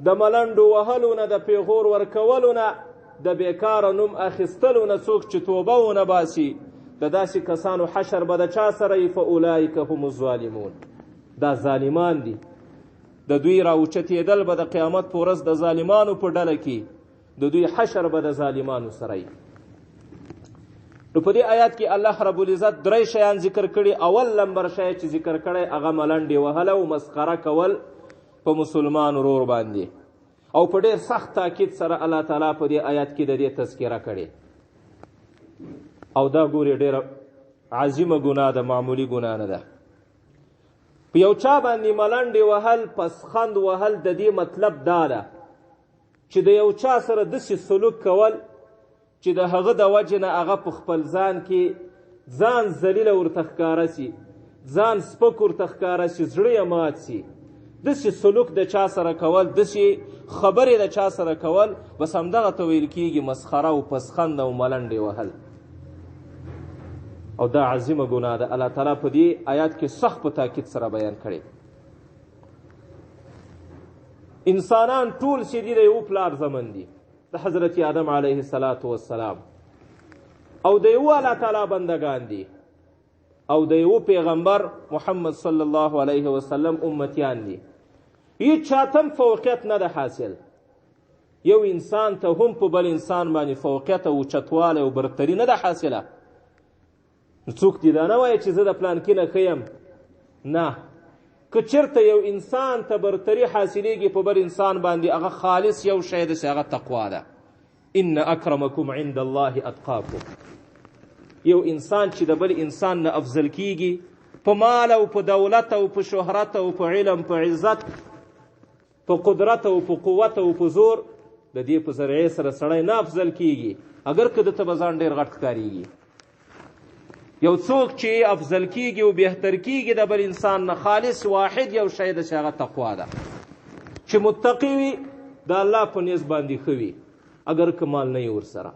د ملنډو وهلو نه، د پیغور ورکولو نه، د بیکاره نوم اخیستلو نه څوک چې توبه ونه باسي، د داسې کسانو حشر به د چا سره وي؟ فاولئک هم الظالمون. دا ظالمان دي. د دوی راوچتېدل به د قیامت په ورځ د ظالمانو په ډله کې، د دوی حشر به د ظالمانو سره وي. نو په دې آیات کې الله رب العزت 3 شیان ذکر کړي. اول نمبر شی چې ذکر کړی هغه ملنډې وهل او مسخره کول په مسلمان ورور باندې، او په ډېر سخت تاکید سره الله تعالی په دې آیات کې د دې تذکره کړې. او دا ګورې ډېره عظیمه ګناه ده، معمولی ګناه نه ده. په یو چا باندې ملنډې وهل، پسخند وهل، د دې مطلب دا ده چې د یو چا سره داسې سلوک کول چې د هغه د وجې نه هغه په خپل ځان کې ځان ذلیله ورته ښکاره سي، ځان سپک ورته ښکاره سي، زړه یې مات سي. داسې سلوک د چا سره کول، داسې خبرې د چا سره کول، بس همدغه ته ویل کېږي مسخره او پسخند او ملنډې وهل. او دا عظیمه ګناه ده. الله تعالی په دې آیات کې سخت په تاکید سره بیان کړی. انسانان ټول چې دي د یو پلار زمن دي، د حضرت آدم علیه السلام، او د یو الله تعالی بندگان دي، او د یو پیغمبر محمد صلی الله علیه وسلم امتیان دي. هیڅ چاته فوقیت نه ده حاصل. یو انسان ته هم په بل انسان باندې فوقیت او چتوالی او برتري نه ده حاصله. څوک دې دا نه وایي چې زه د پلان کې نه ښه یم. نه، که چېرته یو انسان ته برتري حاصلیږي په بل انسان باندې، هغه خالص یو شی ده چې هغه تقوا ده. ان اکرمکم عند الله اتقاکم. یو انسان چې د بل انسان نه افضل کیږي په مال او په دولت او په شهرت او په علم، په عزت، په قدرت او په قوت او په زور، د دې په ذریعې سره سړی نه افضل کیږي، اگر که دته به ځان ډېر غټ ښکارېږي. یو څوک چې افضل کیږي او بهتر کیږي د بل انسان نه، خالص واحد یو شی ده چې هغه تقوا ده. چې متقي وي د الله په نیز باندې ښه وي، اگر که مال نه وي ورسره،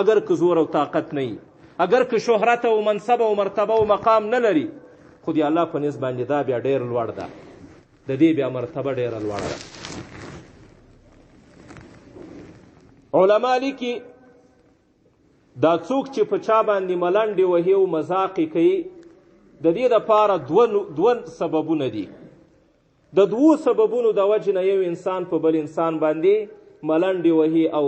اگر که زور او طاقت نه وي، اگر که شهرت او منصب او مرتبه او مقام نه لري، خو د الله په نیز باندې دا بیا ډېر لوړ ده، د دې بیا مرتبه ډېره لوړه ده. علما لیکي دا څوک چې په چا باندې ملنډې وهي او مذاقې کوي، د دې دپاره دوه سببونه دي. د 2 سببونو د وجې نه یو انسان په بل انسان باندې ملنډې وهي او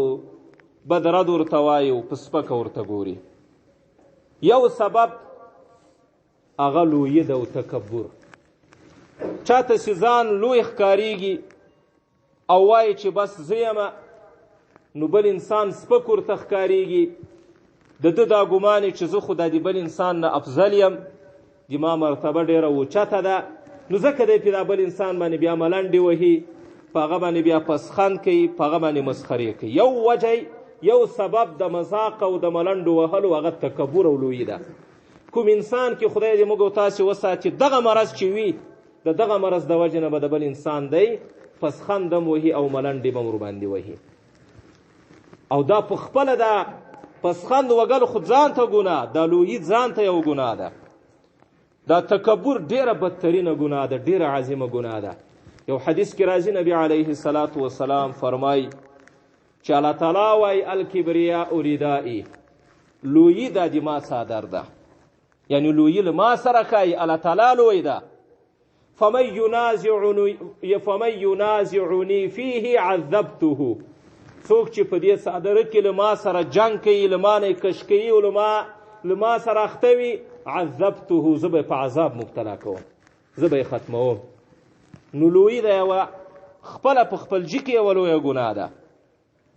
بدرد ورته وایي او په سپکه ورته ګوري. یو سبب هغه لویي ده او تکبر. چاته چې ځان لوی ښکارېږي او وایي چې بس زه یمه، نو بل انسان سپک ورته ښکارېږي. د ده دا ګمان چې زه خو د بل انسان نه افضل یم، زما مرتبه ډېره اوچته ده، نو ځکه دی پې دا بل انسان باندې بیا ملنډې وهي، په هغه باندې بیا پسخند کوي، په هغه باندې مسخرې کوي. یو وجه، یو سبب د مذاق او د ملنډو وهلو هغه تکبر او لویي ده. کوم انسان کې خدای دې موږ او تاسې وساتي دغه مرض چې وي، د دغه مرض د وجې نه به د بل انسان دی پسخند هم وهي او ملنډې به ورباندې وهي. او دا په خپله ده پسخند وګل خو ځان ته ګناه، دا لویي ځان ته یو ګناه ده. دا تکبر ډېره بدترینه ګناه ده، ډېره عظیمه ګناه ده. یو حدیث کې راځي نبی علیه السلام فرمایي چې الله تعالی وایي الکبریاء ردائی، لویي دا د ما څادر ده، یعنی لویي له ما سره ښایي الله تعالی لوی ده. فمن ینازعنی فیه عذبته، څوک چې په دې څادر کې له ما سره جنګ کوي، له ما نه کش کوي او له ما سره اخته وي، عذبته، زه به په عذاب مبتلا کوم، زه به یې ختموم. نو لویي ده یوه خپله په خپل جي کې یوه لویه ګناه ده.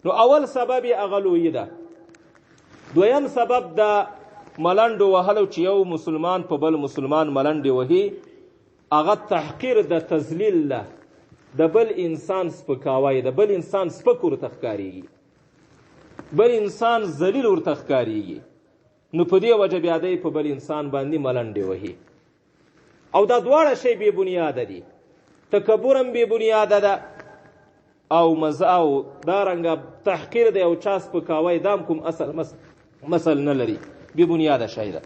نو اول سبب یې هغه لویي ده. دویم سبب د ملنډو وهلو چې یو مسلمان په بل مسلمان ملنډې وهي، هغه تحقیر د تذلیل ده، د بل انسان سپکاوی، د بل انسان سپک ورته ښکارېږي، بل انسان ذلیل ورته ښکارېږي. نو په دې وجه بیا دی په بل انسان باندې ملنډې وهي. او دا دواړه شی بې بنیاده دي. تکبر هم بې بنیاده ده او او دارنګه تحقیر دی او چا سپکاوی دا هم کوم مثل نه لري، بې بنیاده شی ده.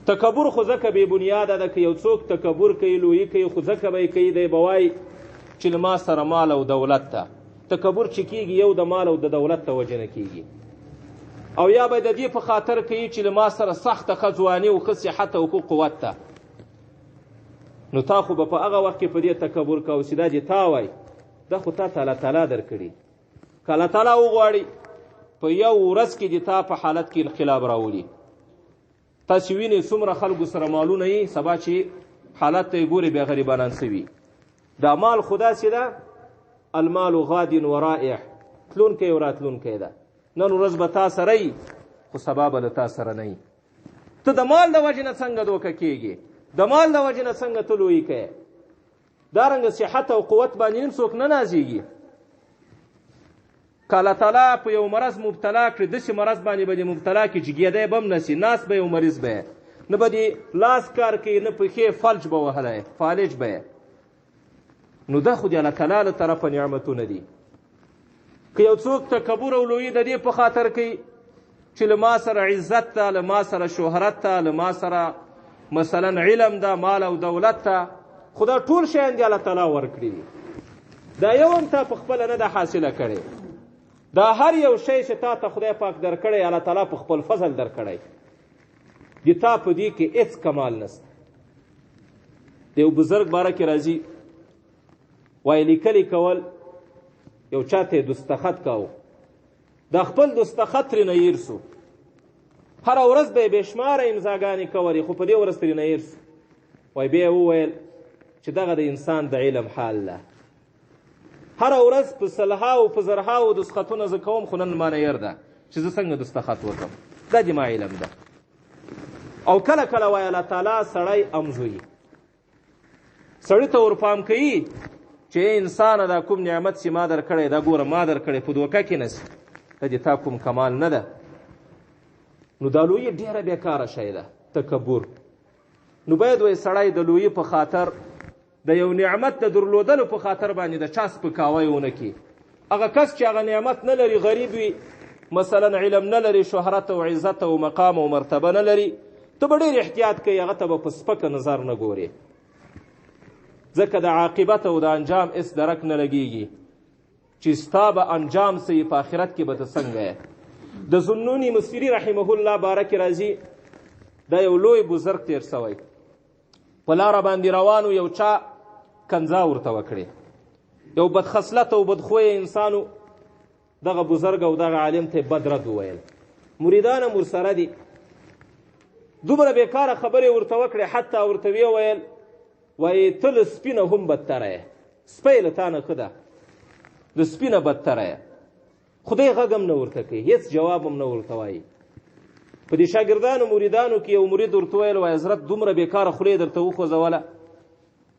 تکبر خو ځکه بې بنیاده ده که یو څوک تکبر کوي، لویي کوي، خو ځکه به یې کوي دی به وایي چې له ما سره مال او دولت ته. تکبر چې کېږي یو د مال او د دولت ته وجه نه کېږي، او یا به د دې په خاطر کوي چې له ما سره سخته ښه ځواني او ښه صحت او ښه قوت ته. نو تا خو به په هغه وخت کې په دې تکبر کوو چې دا دې تا وای، دا خو تا ته الله تعالی درکړي. که الله تعالی وغواړي په یو ورځ کې دې تا په حالت کې انقلاب راولي. تاسې وینئ څومره خلکو سره مالونه یي، سبا چې حالت ته یې ګوري بیا غریبانان سوي. دا مال خو داسې ده، المال غاد ورائع، تلونکی او راتلونکی ده. نن ورځ به تا سره یي خو سبا به له تا سره نه یي. ته د مال د وجې نه څنګه دوکه کېږي، د مال د وجې نه څنګه ته لویي کوې. دارنګه صحت او قوت باندې نیم څوک نه نازېږي. که الله تعالی په یو مرض مبتلا کړي، داسې مرض باندې به دې مبتلا کړي چې ګیدی به هم نسي، ناست به یې او مریض به یې، نه به دې لاس کار کوي، نه پښې فلج به وهلی، فالج به یې. نو دا خو د الله تعالی له طرفه نعمتونه دي. که یو څوک تکبر او لویي د دې په خاطر کوي چې له ما سره عزت ته، له ما سره شهرت ته، له ما سره مثلا علم ده، مال او دولت ته، خو دا ټول شیان د الله تعالی ورکړي دي. دا یو هم تا په خپله نه ده حاصله کړې. دا هر یو شی چې تا ته خدای پاک درکړی، الله تعالی په خپل فضل درکړی. د تا په دې کې هېڅ کمال نشته. د یو بزرګ باره کې راځي، وایي لیکلي کول، یو چا ته یې دستخط کاوه، دا خپل دستخط ترې نه هېر سو. هره ورځ به یې بېشماره امضاګانې کولې، خو په دې ورځ ترې نه هېر سو. وایي بیا یې وویل چې دغه د انسان د علم حال ده. هره ورځ په سلهاو په زرهاو دستخطونه زه کوم، خو نن مانه هېر ده چې زه څنګه دستخط وکړم. دا د ما علم ده. او کله کله وایي الله تعالی سړی امزوي، سړي ته ورپام کوي چې انسانه دا کوم نعمت چې ما درکړی، دا ګوره ما درکړی، په دوکه کې نسي، دا د تا کوم کمال نه ده. نو دا لویي ډېره بېکاره شی ده، تکبر. نو باید وایي سړی د لویي په خاطر، د یو نعمت د درلودلو په خاطر باندې د چا سپکاوی ونه کړي. هغه کس چې هغه نعمت نه لري، غریب وي، مثلا علم نه لري، شهرت او عزت او مقام او مرتبه نه لري، ته به ډېر احتیاط کوي، هغه ته به په سپکه نظر نه ګورې، ځکه د عاقبت او د انجام هېڅ درک نه لګېږي چې ستا به انجام څه په آخرت کې به ته څنګه یې. د ذنوني مصري رحمه الله باره کې راځي، دا یو لوی بزرګ تېر سوی، په لاره باندې روانو، یو چا کنځا ورته وکړې، یو بدخصلت او بدخویه انسانو دغه بزرګ او دغه عالم ته بد رد وویل. مریدان هم ورسره دي، دومره بېکاره خبرې ورته وکړې، حتی ورته ویې ویل وایي ته له سپینه هم بدتره یې، سپی له تا نه ښه ده، د سپینه بدتره یې. خدای غږ هم نه ورته کوي، هېڅ جواب هم نه ورته وایي. په دې شاګردانو مریدانو کې یو مرید ورته ویل وایي حضرت دومره بېکاره خولې درته وخوځوله،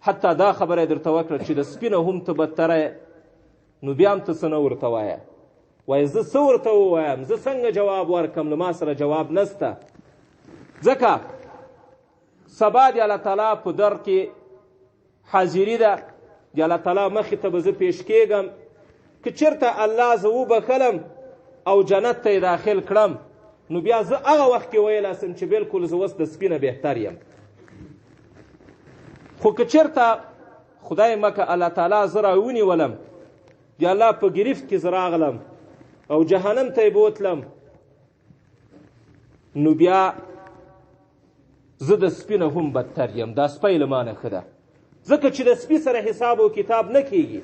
حتی دا خبره یې درته وکړه چې د سپینه هم ته بدتره یې، نو بیا هم ته څه نه ورته وایه. وایي زه څه ورته ووایم، زه څنګه جواب ورکړم، له ما سره جواب نسته. ځکه سبا د الله تعالی په در کې حاضري ده، د الله تعالی مخې ته به زه پیش کېږم. که چېرته الله زه وبخلم او جنت ته یې داخل کړم، نو بیا زه هغه وخت کې ویلی سم چې بلکل زه اوس د سپینه بهتر یم. خو که چېرته خدای مکه الله تعالی زه راونیولم، د الله په ګرفت کې زه راغلم او جهنم ته یې بوتلم، نو بیا زه د سپینه هم بدتر یم، دا سپی له ما نه ښه ده. ځکه چې د سپي سره حساب و کتاب نه کېږي،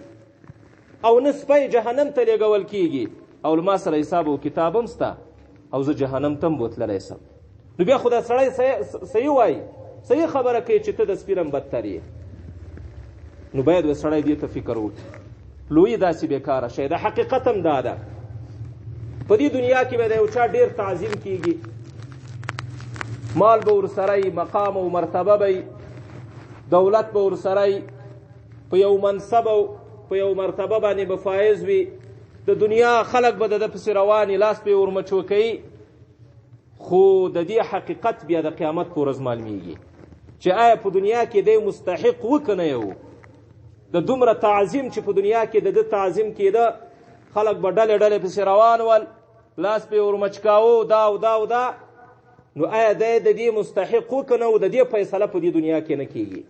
او نه سپی جهنم ته لیږول کېږي، او له ما سره حساب و کتاب هم سته، او زه جهنم ته هم بوتللی سم. نو بیا خو دا سړی صحیح وایي، صحیح خبره کوي چې ته د سپي نه هم بدتر یې. نو باید و سړی دې ته فکر وکړي. لویي داسې بېکاره شی ده، حقیقت هم دا ده. په دې دنیا کې به د یو چا ډېر تعظیم کېږي، مال به ورسره مقام او مرتبه به، دولت به ورسره، په یو منصب او په یو مرتبه باندې به فایز وي، د دنیا خلک به د ده پسې رواني، لاس به یې ورمچو کوي. خو د دې حقیقت بیا د قیامت په ورځ معلومیږي چې آیا په دنیا کې دی مستحق و که نه یو. د دومره تعظیم چې په دنیا کې د ده تعظیم کېده، خلک به ډلې ډلې پسې روان ول، لاس به یې ورمچکاوه، دا او دا او دا، نو آیا دی د دې مستحق و که نه و؟ د دې فیصله په دې دنیا کې نه کېږي،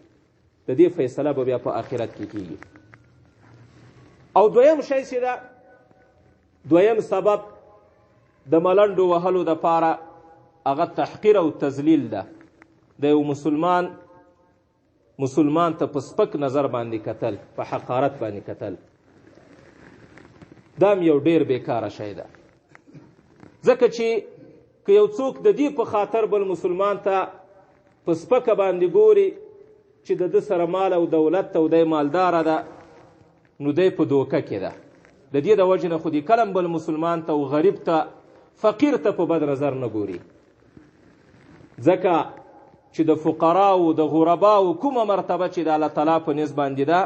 د دې فیصله به بیا په آخرت کې کېږي. او دویم شی چې ده، دویم سبب د ملنډو وهلو دپاره هغه تحقیر او تذلیل ده. د یو مسلمان ته په سپک نظر باندې کتل، په حقارت باندې کتل، دا هم یو ډیر بیکاره شی ده. ځکه چې که یو څوک د دې په خاطر بل مسلمان ته په سپکه باندې ګوري چې د ده سره مال او دولت ته او دی مالداره ده، نو دی په دوکه کې ده. د دې د وجې نه خو دې کلم بل مسلمان ته او غریب ته فقیر ته په بد نظر نه ګوري. ځکه چې د فقراو د غرباو کومه مرتبه چې د الله تعالی په نزد باندې ده،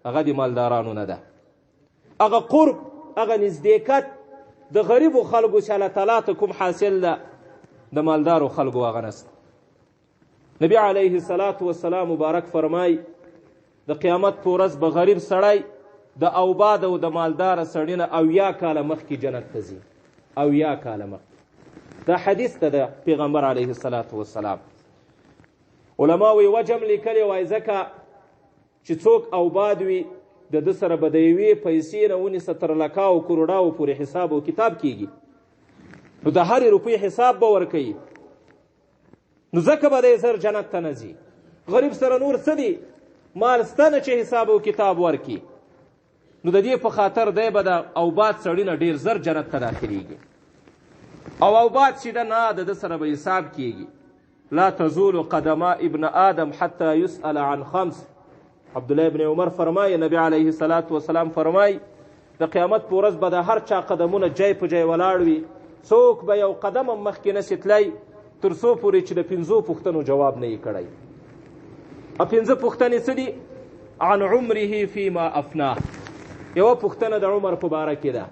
هغه د مالدارانو نه ده. هغه قرب، هغه نزدېکت د غریبو خلکو چې الله تعالی ته کوم حاصل ده، د مالدارو خلکو هغه نسته. نبی علیه السلام مبارک فرمای د قیامت په ورځ به غریب سړی د اوباد او د مالداره سړي نه 80 کاله مخکې جنت ته ځي. 80 کاله مخکې. دا حدیث ته د پیغمبر علیه السلام. علما وی وجم لیکلی وای ځکه چې څوک اوباد وي د ده سره به د یوې پیسې نه ونیسه تر لکاو کروڑاو پورې حساب او کتاب کیږي، نو د هرې روپۍ حساب به ورکوي، نو ځکه به دی زر جنت ته نه ځي. غریب سره نور څه دي؟ مال سته نه چې حساب او کتاب ورکي، نو د دې په خاطر دی به د اوباد سړي نه ډېر زر جنت ته داخلیږي. او اوباد چې ده نه، د ده سره به حساب کیږي. لا تزول قدما ابن آدم حتی یسأل عن خمس. عبدالله ابن عمر فرمایي، نبی علیه السلام فرمایي د قیامت په ورځ به د هر چا قدمونه جای په جای ولاړ وي، څوک به یو قدم هم مخکې نسي تلی تر څو پورې چې د 5 پوښتنو جواب نه یې کړی. 5 پوښتنې څه دي؟ عن عمره فيما افناه. یوه پوښتنه د عمر په باره کې ده.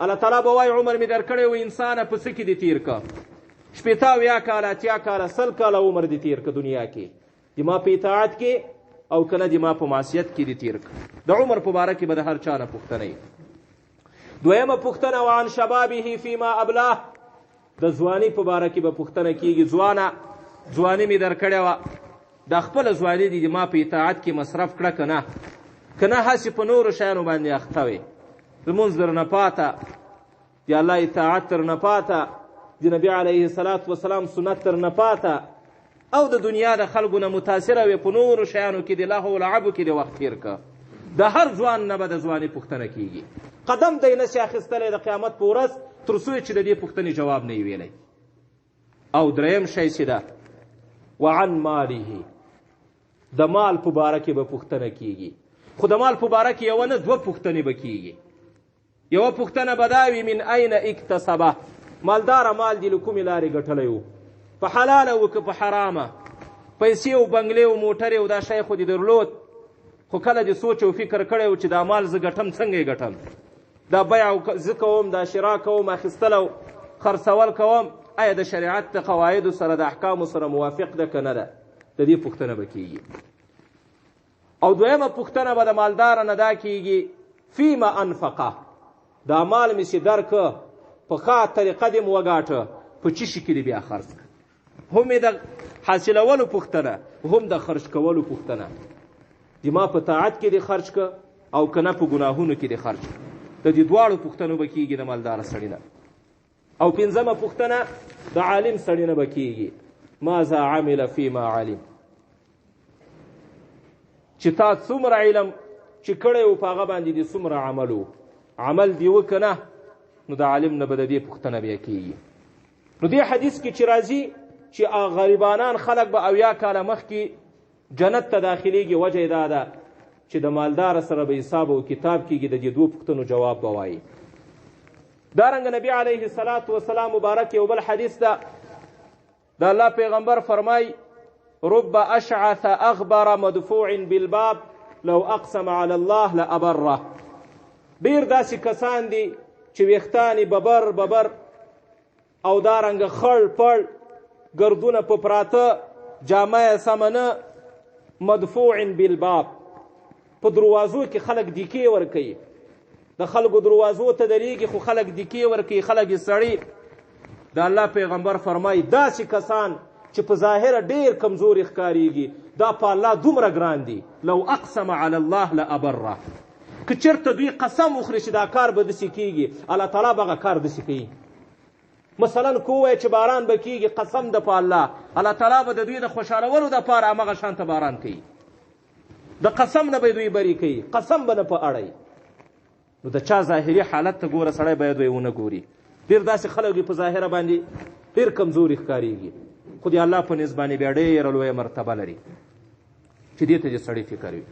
الله تعالی به وایي عمر مې درکړی و انسانه په څه کې دې تیر که؟ 80 اویا کاله 80 کاله 100 کاله عمر دې تیر که دنیا کې، د ما په اطاعت کې او که نه د ما په معصیت کې دې تیر که. د عمر په باره کې به د هر چا نه پوښتنه وي. دویمه پوښتنه وعن شبابه فيما ابلاه. د ځواني په باره کې به پوښتنه کیږي. ځواني مې درکړې وه، دا خپله ځواني دې ما په اطاعت کې مصرف کړه که نه هسې په نورو شیانو باندې اخته وې. لمونځ در نه پاته، د الله اطاعت تر نه پاته، د نبي علیه السلام سنت تر نه پاته، او د دنیا د خلکو نه متاثره وې، په نورو شیانو کې د لهو و لعبو کې د وخت تېر که. د هر ځوان نه به د ځواني پوښتنه کیږي. قدم دی نشي اخیستلی د قیامت په ورځ تر څو چې د دې پوښتنې جواب نه یې ویلی. او دریم شی چې ده وعن ماله. د مال په باره کې به پوښتنه کیږي. خو د مال په باره کې یوه نه 2 پوښتنې به کیږي. یوه پوښتنه به دا وي من این اکتسبه. مالداره مال دې له کومې لارې ګټلی و؟ په حلاله و که په حرامه؟ پیسې او بنګلې او موټرې او دا شی خو دې درلود، خو کله دې سوچ او فکر کړی و چې دا مال زه ګټم څنګه یې ګټم؟ دا بیع زه کوم، دا شرا کوم، اخیستل او خرڅول کوم، آیا د شریعت د قواعدو سره د احکامو سره موافق ده که نه ده؟ د دې پوښتنه به کیږي. او دویمه پوښتنه به د مالداره نه دا کیږي فیما انفقه. دا مال مې چې درکه په ښه طریقه دې م وګاټه، په څه شي کې دې بیا خرڅ کړه. هم یې د حاصلولو پوښتنه، هم د خرج کولو پوښتنه. د ما په طاعت کې دې خرج که او که نه په ګناهونو کې دې خرج که. د دې دواړو پوښتنو به کیږي د مالداره سړي نه. او 5مه پوښتنه د عالم سړي نه به کیږي ماذا عمل فيما علم. چې تا څومره علم چې کړی و په هغه باندې دې څومره عمل و، عمل دې وکه نه، نو د عالم نه به د دې پوښتنه بیا کیږي. نو دې حدیث کې چې راځي چې غریبانان خلک به 80 کاله مخکې جنت ته داخلیږي، وجه یې دا ده چې د مالدار سره به حساب او کتاب کیږي، د دې 2 پوښتنو جواب به وایي. دارنګه نبی علیه السلام مبارک یو بل حدیث ده، د الله پیغمبر فرمای رب اشعث اغبر مدفوع بالباب لو اقسم علی الله لابره. ډیر داسې کسان دي چې ویښتان ببر او دارنګه خړ پړ ګردونه په پراته، جامه یې سمه نه، مدفوع بالباب. په دروازو کې خلک دیکې ورکوي، د خلکو دروازو ته درېږي خو خلک دیکې ورکوي، خلک یې سړي. د الله پیغمبر فرمایي داسې کسان چې په ظاهره ډېر کمزوري ښکارېږي، دا په الله دومره ګران دي. لو اقسم علی الله لابره. که چېرته دوی قسم وخوري چې دا کار به داسې کېږي الله تعالی به هغه کار داسې کوي. مثلا که ووایه چې باران به کېږي قسم ده په الله تعالی به د دوی د خوشحالولو دپاره همغه شانته باران کوي. د قسم نه به دوی بری کوي، قسم به نه په اړی. نو د چا ظاهري حالت ته ګوره سړی باید وی ونه ګوري. ډېر داسې خلک دي په ظاهره باندې ډېر کمزوري ښکارېږي، خو د الله په نسبت باندې بیا ډېره لویه مرتبه لري چې دې ته دې سړی فکر وي.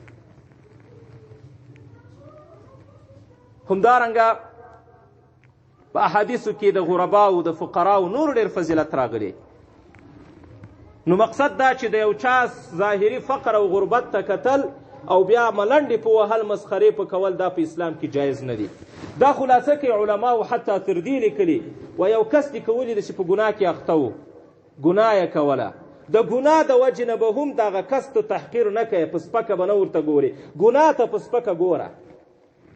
همدارنګه په احادیثو کې د غرباو د فقراو نور ډېر فضیلت راغلی. نو مقصد دا چې د یو چا ظاهري فقر او غربت ته کتل او بیا ملنډې په وهل مسخرې په کول دا په اسلام کې جایز نه دي. دا خلاصه کې علماو حتی تر دې لیکلي و یو کس دې کولی ده چې په ګناه کې اخته و، ګناه یې کوله، د ګناه د وجې نه به هم دغه کس ته تحقیر نه کوې، په سپکه به نه ورته ګورې، ګناه ته په سپکه ګوره.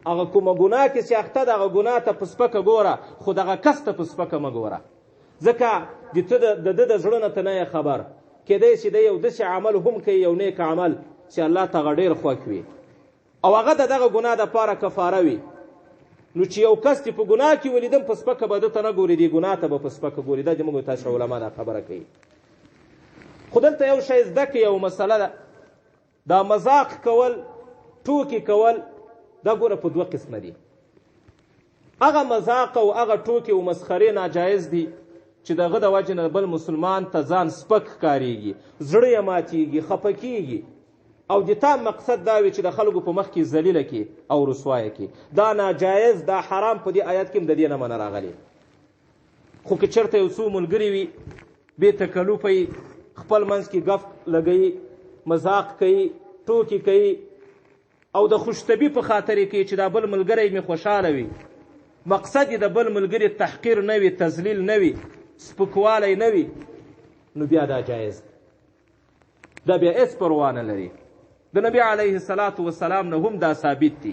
هغه کومه ګناه کې چې اخته ده هغه ګناه ته په سپکه ګوره، خو دغه کس ته په سپکه مه ګوره. ځکه د ده د زړه نه ته نه یې خبر، کیدای شي د یو داسې عمل هم کوي، یو نیک عمل چې الله ته هغه ډېر خوښ وي او هغه د دغه ګناه دپاره کفاره وي. نو چې یو کس چې په ګناه کې ولیدم په سپکه به ده ته نه ګوري، دې ګناه ته به په سپکه ګوري. دا زموږ تاسې علما دا خبره کوي. خو دلته یو شی زده کړي، یو مسله ده، دا مذاق کول، ټوکې کول، دا ګوره په دوه قسمه دي. هغه مذاق او هغه ټوکې او مسخرې ناجایز دي چې دغه د وجې نه بل مسلمان ته ځان سپک ښکارېږي، زړه یې ماتېږي، خفه کېږي او د تا مقصد دا وي چې د خلکو په مخ کې ذلیله کړي او رسوایه کړي. دا ناجایز، دا حرام په دې آیت کې هم د دې نه منع راغلی. خو که چېرته یو څو ملګري وي بې تکلفه یي، خپل منځ کې ګف لګوي، مذاق کوي، ټوکې کوي او د خوشطبي په خاطر یې کوي چې دا بل ملګری مې خوشحاله وي، مقصد یې د بل ملګري تحقیر نه وي، تذلیل نه وي، سپکوالی نه وي، نو بیا دا جایز دا بیا هېڅ پروا نه لري. د نبي علیه السلام نه هم دا ثابت دي.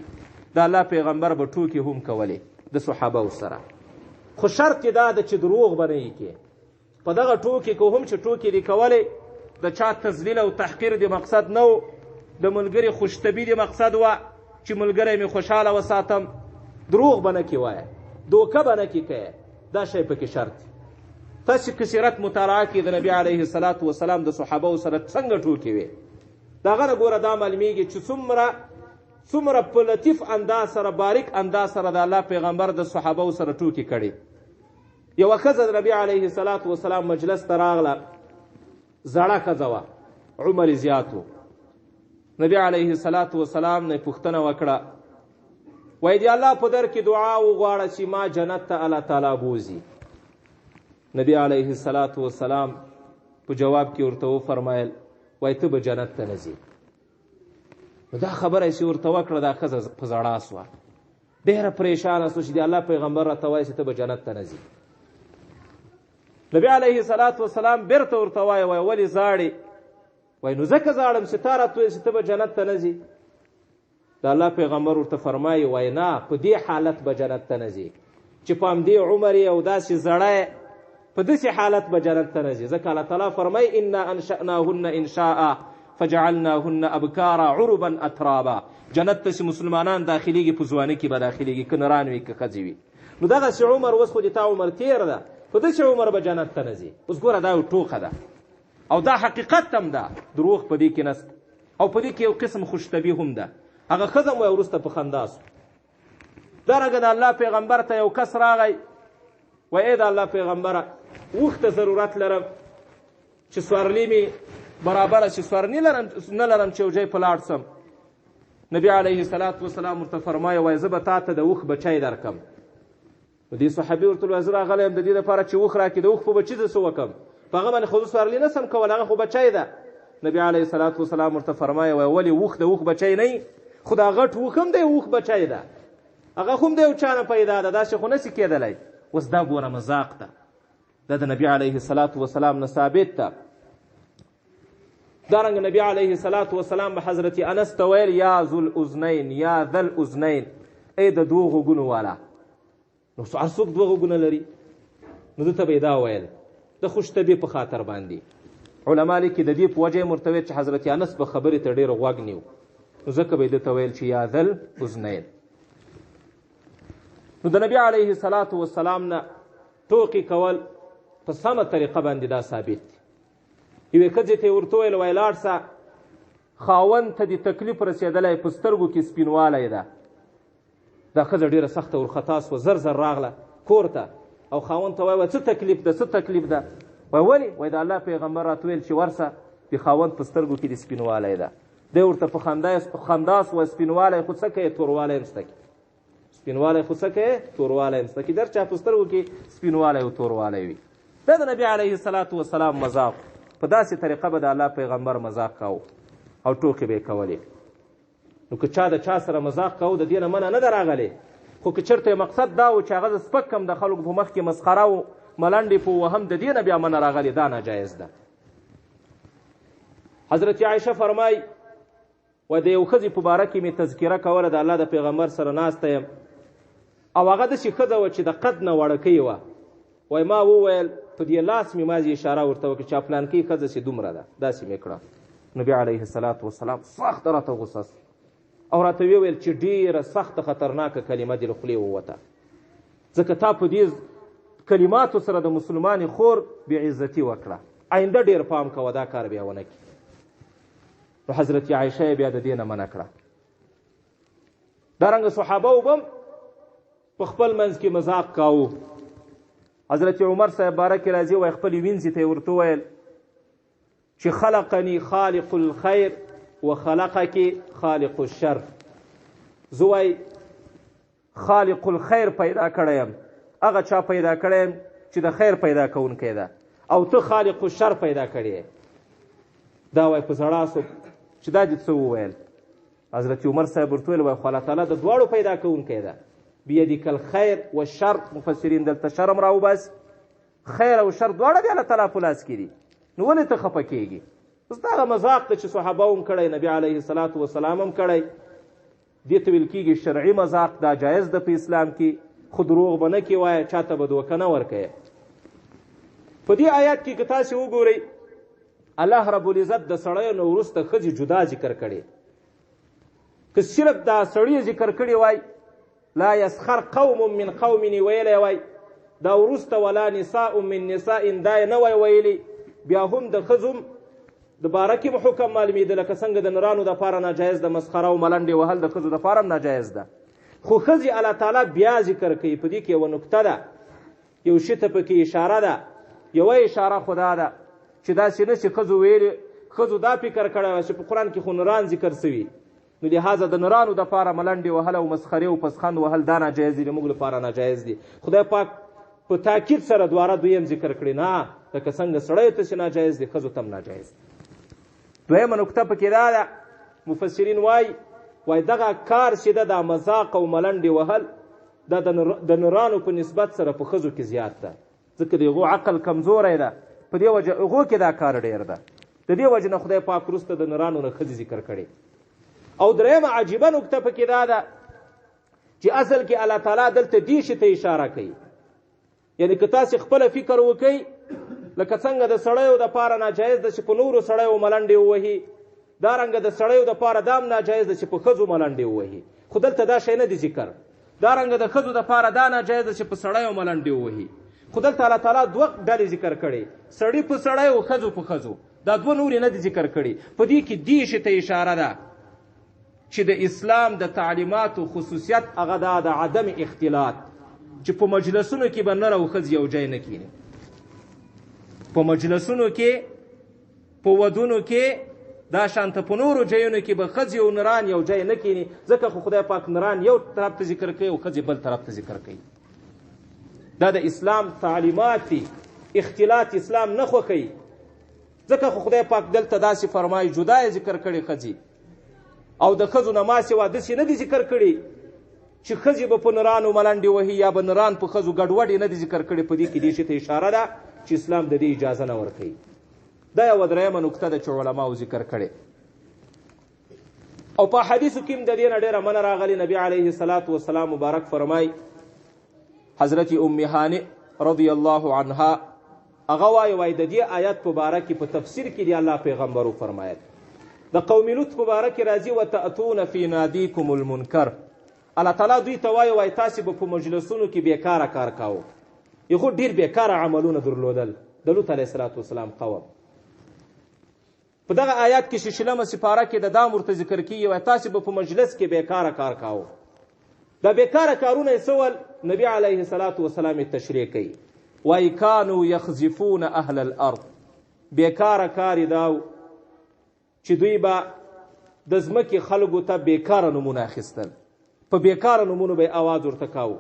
د الله پیغمبر به ټوکې هم کولې د صحابهو سره، خو شرط یې دا ده چې دروغ به نه یې کې. په دغه ټوکې که هم چې ټوکې دې کولې د چا تذلیل او تحقیر دې مقصد نه و، د ملګري خوشطبي دې مقصد وه چې ملګری مې خوشحاله وساتم، دروغ به نه کې وایه، دوکه به نه کې کوې. دا شی پکې شرط. تاسې که سیرت مطالعه کړي د نبي علیه السلام د صحابهو سره څنګه ټوکې وې، د هغه نه ګوره دا معلومیږي چې څومره په لطیف انداز سره، باریک انداز سره د الله پیغمبر د صحابهو سره ټوکې کړي. یوه ښځه د نبي علیه السلام مجلس ته راغله، زړه ښځه وه، عمر یې زیات و. نبي علیه السلام نه یې پوښتنه وکړه، وایي د الله په در کې دعا وغواړه چې ما جنت ته الله تعالی بوځي. نبی علیه السلام په جواب کې ورته وفرمایل، وایي ته به جنت ته نه ځې. نو دا خبره یې چې ورته وکړه، دا ښځه په ژړا سوه، ډېره پریشانه سوه چې د الله پیغمبر راته وایي چې ته به جنت ته نه ځې. نبی علیه السلام بېرته ورته وایي، وایي ولې زاړې؟ وایي نو ځکه زاړم چې تا راته وایي چې ته به جنت ته نه ځې. د الله پیغمبر ورته فرمایي، وایي نه، په دې حالت به جنت ته نه ځې چې په همدې عمر یې او داسې زړه په داسې حالت به جنت ته نه ځې. ځکه الله تعالی فرمایي انا انشأناهن انشاء فجعلناهن ابکارا عربا اترابا. جنت ته چې مسلمانان داخليږي په ځواني کې به داخليږي، که نران وي که ښځې وي. نو دغسې عمر اوس خو د تا عمر تېر ده، په داسې عمر به جنت ته نه ځې. اوس ګوره دا یو ټوکه ده او دا حقیقت هم ده، دروغ په دې کې نسته. او په دې کې یو قسم خوشطبي هم ده. هغه ښځه مو وروسته په خندا سو. درنګه د الله پیغمبر ته یو کس راغی، وایي ای د الله پیغمبره اوښ ته ضرورت لرم چې سورلي مې برابره چې سورني نه لرم چې یو ځای په لاړ سم. نبي علیه السلام ورته فرمایه، وایي زه به تا ته د اوښ بچی درکم. نو دې صحابي ورته وایي زه راغلی یم د دې دپاره چې اوښ راکړي، د اوښ په بچي زه څه وکړم؟ په هغه باندې خو زه سورلي نه سم کولی، هغه خو بچی ده. نبي علیه السلام ورته فرمایه، وایي ولې اوښ د اوښ بچی نه وي؟ خو دا غټ اوښ هم دی، اوښ بچی ده، هغه خو هم د یو چا نه پیدا ده، داسې خو نسي کېدلی. اوس دا ګوره مذاق ده، دا د نبي علیه السلام نه ثابت ده. دارنګه نبی علیه السلام به حضرت انس ته ویل، یا ذوالأذنین، یا ذوالأذنین، ای د دوه غوږونو والا. نو هر څوک دوه غوږونه لري، نو ده ته به یې دا ویل د خوشطبي په خاطر باندې. علما لیکي د دې په وجه یې مرتوی چې حضرت انس به خبرې ته ډېر غوږ نیو، نو ځکه به یې ده ته ویل چې یا ذوالأذنین. نو د نبي علیه الصلاة والسلام نه ټوکې کول په سمه طریقه باندې دا ثابت دي. یوې ښځې ته یې ورته وویل وایي لاړ شه خاوند ته دې تکلیف رسېدلی په سترګو کې سپینوالی ده. دا ښځه ډېره سخته ورخطا سوه، زر زر راغله کور ته او خاوند ته وایي څه تکلیف ده څه تکلیف ده؟ وایي ولې؟ وایي د الله پیغمبر راته ویل چې ورسه د خاوند په سترګو کې د سپینوالی ده. دی ورته په خندا سوه سپینوالی خو څه کوې توروالی هم شته کې، سپینوالی خو څه کوې توروالی هم شته کې، در چا په سترګو کې سپینوالی او توروالی وي. دا د نبي علیه الصلاة والسلام مذاق، په داسې طریقه به د الله پیغمبر مذاق کاوه او ټوکې به یې کولې. نو که چا د چا سره مذاق کوو د دې نه منع نه ده راغلی، خو که چېرته مقصد دا و چې هغه د سپک کم د خلکو په مخ کې مسخره و ملنډې په وهم د دې نه بیا منع راغلی، دا ناجایز ده. حضرت عایشه فرمایي و د یو ښځې په باره کې مې تذکره کوله، د الله د پیغمبر سره ناسته یم او هغه داسې ښځه وه چې د قد نه وړکۍ وه. وایي ما وویل په دې لاس مې مازې اشاره ورته وکړه چې پلانکۍ ښځه چې دومره ده، داسې مې کړه. نبي علیه الصلاة والسلام سخته راته غوسه سو او راته ویې ویل چې ډېره سخته خطرناکه کلمه دې له خولې ووته، ځکه تا په دې کلماتو سره د مسلمانې خور بېعزتي وکړه، آینده ډېر پام کوه دا کار بیا ونه کړي. نو حضرت عایشه یې بیا د دې نه منع کړه. دارنګه صحابه وبم په خپل منځ کې مذاق کاوه. حضرت عمر صاحب باره کې راځي وایي خپلې وینځې ته یې ورته وویل چې خلقني خالق الخیر و خلقك خالق الشر. زه وایي خالق الخیر پیدا کړی یم، هغه چا پیدا کړی یم چې د خیر پیدا کوونکی ده، او ته خالق الشر پیدا کړی یې. دا وایي په زړه سو چې دا دې څه وویل؟ حضرت عمر صاحب ورته ویل وایي خو الله تعالی د دواړو پیدا کوونکی ده، بیدک الخیر والشر. مفسرین دلته شر هم راوباسي، خیر او شر دواړه د الله تعالی په لاس کې دي. نو ولې ته خفه کېږي؟ اوس دا هغه مذاق ده چې صحابه هم کړی، نبي علیه الصلاة والسلام هم کړی. دې ته ویل کېږي شرعي مذاق، دا جایز ده په اسلام کې، خو دروغ به نه کې وایه، چا ته به دوکه نه ورکوې. په دې آیات کې که تاسې وګورئ الله رب العزت د سړیو نه وروسته ښځې جدا ذکر کړي. که صرف دا سړي ذکر کړي وای لا یسخر قوم من قوم ویلی وای، دا وروسته ولا نساء من نساء دا یې نه وای ویلي، بیا هم د ښځو د باره کې به حکم معلومېده لکه څنګه د نرانو دپاره ناجایز ده مسخره او ملنډې وهل، د ښځو دپاره هم ناجایز ده. خو ښځې الله تعالی بیا ذکر کوي. په دې کې یوه نکته ده، یو شي ته پکې اشاره ده. یوه اشاره خو دا ده چې داسې نه چې ښځو ویلې ښځو دا فکر کړی وای چې په قرآن کې خو نران ذکر سوي، نو لهذا د نرانو دپاره ملنډې وهل او مسخرې او پسخند وهل دا ناجایز دي، زموږ لپاره ناجایز دي. خدای پاک په تاکید سره دواره دویم ذکر کړي، نه لکه څنګه سړیو ته چې ناجایز دي ښځو ته هم ناجایز دي. دویمه نکته پکې دا ده، مفسرین وایي دغه کار چې ده دا مذاق او ملنډې وهل دا د نرانو په نسبت سره په ښځو کې زیات ده، ځکه د هغو عقل کمزوری ده، په دې وجه هغو کې دا کار ډېر ده. د دې وجې نه خدای پاک وروسته د نرانو نه ښځې ذکر کړي. او درېیمه عجیبه نکته پکې دا ده چې اصل کې الله تعالی دلته دې شي ته اشاره کوي. یعنې که تاسې خپله فکر وکئ لکه څنګه د سړیو دپاره ناجایز ده چې په نورو سړیو ملنډې ووهي، دارنګه د سړیو دپاره دا هم ناجایز ده چې په ښځو ملنډې ووهي، خو دلته دا شی نه دی ذکر. دارنګه د ښځو دپاره دا ناجایز ده چې په سړیو ملنډې ووهي، خو دلته الله تعالی دوه ډلې ذکر کړي، سړي په سړیو ښځو په ښځو، دا دوه نورې نه دي ذکر کړي. په دې کې دې شي ته اشاره ده چې د اسلام د تعلیماتو خصوصیت هغه دا د عدم اختلاط، چې په مجلسونو کې به نر او ښځې یو ځای نه کیني. په مجلسونو کې په ودونو کې دا شانته په نورو ځایونو کې به ښځې او نران یو ځای نه کیني، ځکه خو خدای پاک نران یو طرف ته ذکر کوي او ښځې بل طرف ته ذکر کوي. دا د اسلام تعلیمات دي، اختلاط اسلام نه خوښوي، ځکه خو خدای پاک دلته داسې فرمایي جدا یې ذکر کړي ښځې، او د ښځو نه ما سوا داسې نه دي ذکر کړي چې ښځې به په نرانو ملنډې وهي یا به نران په ښځو ګډوډ یې نه دي ذکر کړي. په دې کې دې شي ته اشاره ده چې اسلام د دې اجازه نه ورکوي. دا یوه درېیمه نکته ده چې علماو ذکر کړې. او په حدیثو کې هم د دې نه ډېره منع راغلې. نبي علیه الصلاة والسلام مبارک فرمایي، حضرت ام هانئ رضی الله عنها هغه وایي د دې آیت په باره کې په تفسیر کې دی الله پیغمبر وفرمایل د قوم لوط په باره کې راځي وتأتون فی نادیکم المنکر، الله تعالی دوی ته وایي وایي تاسې به په مجلسونو کې بیکاره کار کاوه. یو خو ډېر بیکاره عملونه درلودل د لوط علیه السلام قوم. په دغه آیات کې 6 سپاره کې د دا ورته ذکر کېږي وایي تاسې به په مجلس کې بیکاره کار کاوه. دا بیکاره کارونه یې څه ول؟ نبي علیه السلام یې تشریح کوي وایي کانو یخزفون اهل الارض. بیکاره کار یې دا و چې دوی به د ځمکې خلکو ته بیکاره نومونه اخیستل، په بیکاره نومونو به یې اواز ورته کاوه،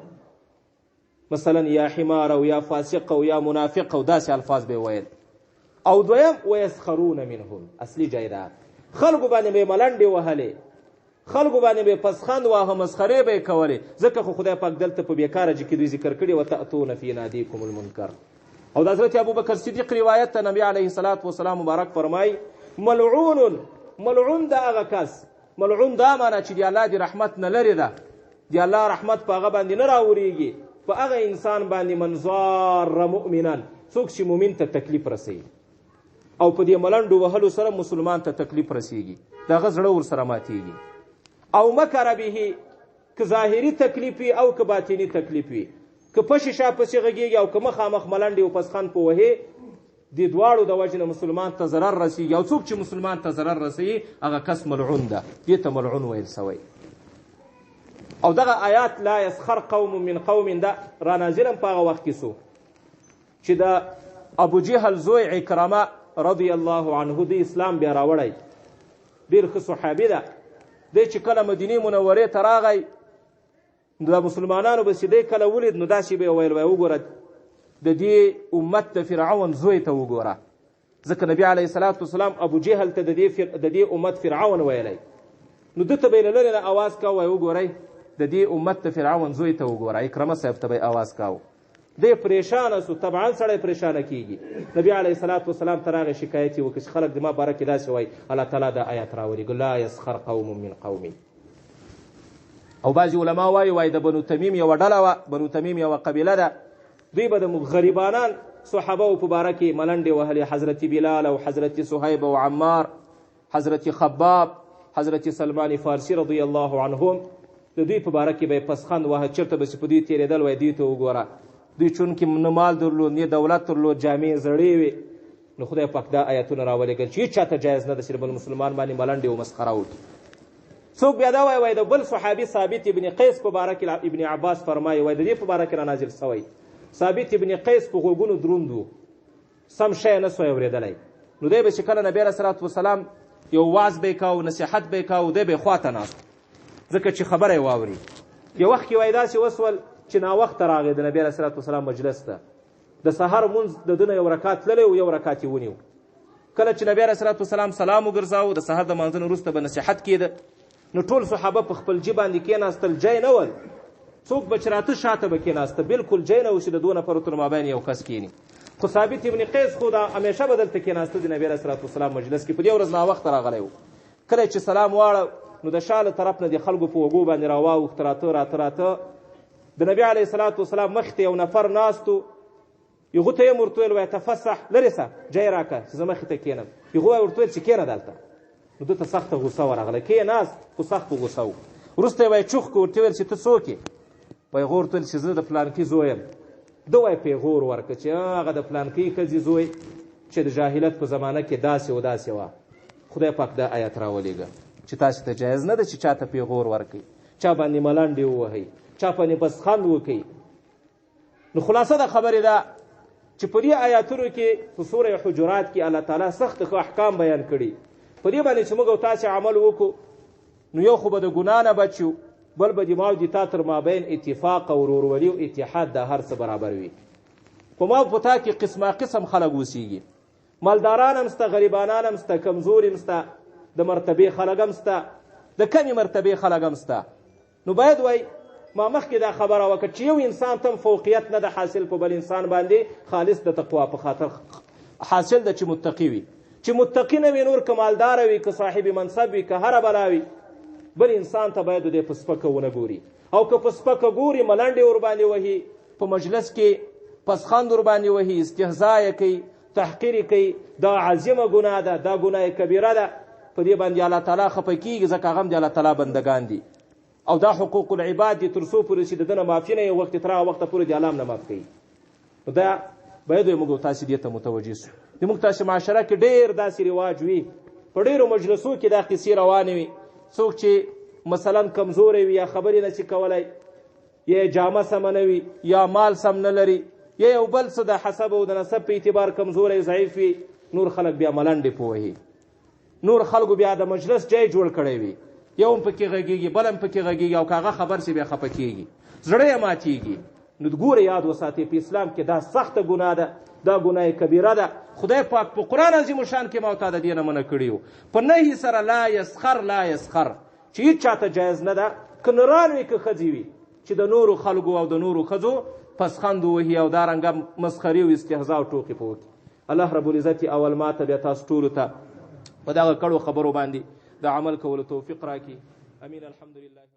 مثلا یا حمار او یا فاسق او یا منافق او داسې الفاظ به ویل. او دویم ویسخرون منهم، اصلي جایداد خلکو باندې به یې ملنډې وهلې، خلکو باندې به یې پسخند واهه، مسخرې به یې کولې. ځکه خو خدای پاک دلته په بیکاره کې دوی ذکر کړي وتأتون فی نادیکم المنکر. او د حضرت ابوبکر صدیق روایت ته نبی علیه السلام مبارک فرمایي ملعون د هغه کس، ملعون دا معنی چې د الله د رحمت نه لرې ده، د الله رحمت په هغه باندې نه راورېږي، په هغه انسان باندې منظار مؤمنا، څوک چې مؤمن ته تکلیف رسوي او په دې ملنډو وهلو سره مسلمان ته تکلیف رسیږي، د هغه زړه ورسره ماتېږي. او مکر به، که ظاهري تکلیف وي او که باطني تکلیف وي، که پشې شا پسې غږېږي او که مخامخ ملنډې او پسخند په وهې، د دواړو د وجې نه مسلمان ته ضرر رسیږي. او څوک چې مسلمان ته ضرر رسوي هغه کس ملعون ده، دې ته ملعون ویل سوی. او دغه آیات لا یسخر قوم من قوم ده را نازلم په هغه وخت کې سو چې د ابو جهل زوی عکرمه رضی الله عنه د اسلام بیا راوړی، ډېر ښه صحابي ده. دی چې کله مدینې منورې ته راغی د مسلمانانو به چې دی کله ولید نو داسې به یې ویل وایي وګوره د دې امت د فرعون زوی ته وګوره، ځکه نبي علیه السلام ابو جهل ته د دې امت فرعون ویلی. نو ده ته به یې له لرې نه اواز کاوه وایي وګورئ د دې امت د فرعون زوی ته وګوره، اکرمه صاحب ته به یې اواز کاوه. دی پریشانه سو، طبعا سړی پریشانه کیږي. نبی علیه السلام ته راغی شکایت یې وکړي چې خلک د ما باره کې داسې وایي، الله تعالی دا آیات راولېږه لا یسخر قوم من قوم. او بعضې علما وایي د بنو تمیم یوه ډله وه، بنو تمیم یوه قبیله ده، دوی به د غریبانان صحابه په باره کې ملنډې وهلې، حضرت بلال او حضرت صهیب او عمار، حضرت خباب، حضرت سلمان فارسی رضی الله عنهم، د دوی په باره کې به یې پسخند وهه، چېرته به چې په دوی تېرېدل وایي دوی ته وګوره دوی چونکې نه مال درلود نه دولت درلود، جامې زړې وې. نو خدای پاک دا آیتونه راولېږل چې هېڅ چاته جایز نه ده چې بل مسلمان باندې ملنډې او مسخره وکړي. څوک بیا دا وایي د بل صحابي ثابت ابن قیس په باره کې ابن عباس فرمایي وایي د دې په باره کې را نازل سوی. ثابت ابن قیس په غوږونو دروند و، سم شی نه سوی اورېدلی. نو دی به چې کله نبي علیه السلام یو واعظ به یې کاوه، نصیحت به یې کاوه، دی به یې خواته ناست ځکه چې خبره یې واوري. یو وخت کې وایي داسې وسول چې ناوخته راغی د نبي علیه السلام مجلس ته، د سهار مونځ د ده نه یو رکات تللی و، یو رکات یې ونیو. کله چې نبي علیه السلام سلام وګرځاوه د سهار د مانځه نه وروسته به نصیحت کېده، نو ټول صحابه په خپل جې باندې کېناستل، جای نه ول، څوک به چې راته شاته به کېناسته، بالکل جای نه و چې د دوه نفرو تر مابین یو کس کېني. خو ثابت ابن قیس خو دا همیشه به دلته کېناسته د نبي علیه السلام مجلس کې، په دې ورځ ناوخته راغلی و. کله چې سلام واړه نو د شا له طرف نه د خلکو په وږو باندې راواوښت، راته د نبي علیه السلام مخې ته یو نفر ناست و، هغو ته یې ورته ویل وایي تفسح، لرې سه جای راکړه چې زه مخې ته کښېنم. هغو یې ورته ویل چې کښېنه دلته. نو ده ته سخته غوسه ورغله، کښېناست خو سخت په غوسه و. وروسته یې وایي چوخ کړه، ورته ویل چې ته څوک یې؟ په هغو ورته ویل چې زه د پلانکي زوی یم. ده وایي پیغور ورکړه چې هغه د پلانکي ښځې زوی چې د جاهلیت په زمانه کې داسې و داسې وه. خدای پاک دا آیت راولېږه چې تاسو ته جایز نه ده چې چا ته پیغور ورکړئ، چا باندې ملنډې ووهئ، چا باندې پسخند وکړئ. نو خلاصه د خبرې ده چې په دې آیاتونو کې په سوره حجرات کې الله تعالی سخت احکام بیان کړي. په دې باندې چې موږ او تاسې عمل وکړو نو یو خو به د ګناه نه بچ یو، بل به د ما او د تا تر مابین اتفاق او ورورولي او اتحاد دا هر څه برابر وي. په ما په تا کې قسمه قسم خلک اوسیږي، مالداران هم شته، غریبانان هم شته، کمزور هم شته، د مرتبې خلک هم شته، د کمې مرتبې خلک هم شته. نو باید وای ما مخکې دا خبره وکړه چې یو انسان ته فوقیت نه ده حاصل په بل انسان باندې، خالص د تقوا په خاطر حاصل ده چې متقي وي. چې متقي نه وي نور که مالداره وي که صاحب منصب وي که هره بلا وي، بل انسان ته باید دی په سپکه ونه ګوري. او که په سپکه ګوري ملنډې ورباندې وهي، په مجلس کې پسخند ورباندې وهي، استهزا یې کوي، تحقیر یې کوي، دا عظیمه ګناه ده، دا ګناه کبیره ده. په دې باندې الله تعالی خفه کېږي ځکه هغه هم د الله تعالی بندګان دي. او دا حقوق العباد دي تر څو پورې چې د ده نه معافي نه یو وخت تر هغه وخته پورې د الله نه معاف کوي. نو دا باید موږ تاسې دې ته متوجه سو. زموږ تاسې معاشره کې ډېر داسې رواج وي، په ډېرو مجلسو کې دا قصې روانې وي. څوک چې مثلا کمزوری وي یا خبرې نه شي کولی، یا جامه سمه نه وي، یا مال سم نه لري، یا یو بل څه د حسب او د نسب په اعتبار کمزوری ضعیف وي، نور خلک بیا ملنډې پوهي، نور خلکو بیا د مجلس ځای جوړ کړی وي، یو هم پکې غږېږي بل هم پکې غږېږي او که هغه خبر سي بیا خفه کېږي، زړه یې ماتېږي. نو ګوره یاد وساتئ په اسلام کې دا سخته ګناه ده، دا ګناه کبیره ده. خدای پاک په قرآن عظیم الشان کې ما او تا د دې نه منع کړي وو په نهي سره لا یسخر لا یسخر، چې هېڅ چاته جایز نه ده که نران وي که ښځې وي چې د نورو خلکو او د نورو ښځو پسخند ووهي او دارنګه مسخري او استهزا او ټوکې په وکړي. الله رب العزت اول ما ته بیا تاسو ټولو ته په دغه کړو خبرو باندې د عمل کولو توفیق راکړي. امین. الحمدلله.